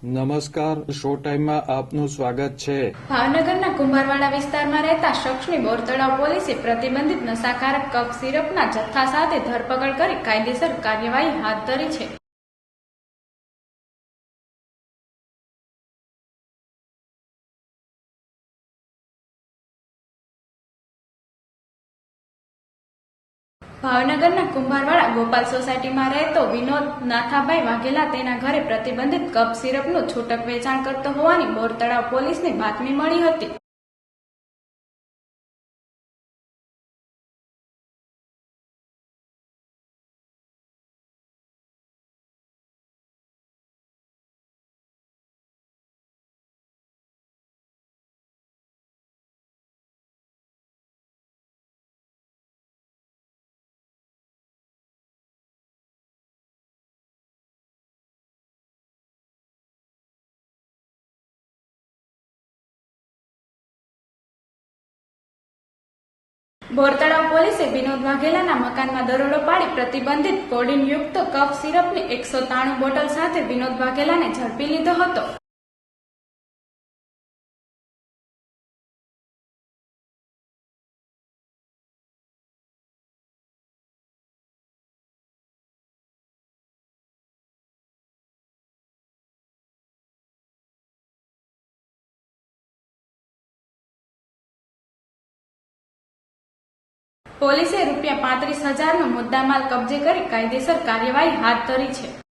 નમસ્કાર, શો ટાઈમમાં આપનું સ્વાગત છે। ભાવનગરના કુંભારવાડા વિસ્તારમાં રહેતા શખ્સની બોરતળાવ પોલીસે પ્રતિબંધિત નશાકારક કફ સિરપના જથ્થા સાથે ધરપકડ કરી કાયદેસર કાર્યવાહી હાથ ધરી છે। ભાવનગરના કુંભારવાડા ગોપાલ સોસાયટીમાં રહેતો વિનોદ નાથાભાઈ વાઘેલા તેના ઘરે પ્રતિબંધિત કફ સિરપનું છૂટક વેચાણ કરતો હોવાની બોરતળાવ પોલીસને બાતમી મળી હતી। બોરતળાવ પોલીસે વિનોદ વાઘેલાના મકાનમાં દરોડો પાડી પ્રતિબંધિત કોડીનયુક્ત કફ સિરપની 193 બોટલ સાથે વિનોદ વાઘેલાને ઝડપી લીધો હતો। પોલીસે રૂપિયા 35,000નો મુદ્દામાલ કબજે કરી કાયદેસર કાર્યવાહી હાથ ધરી છે।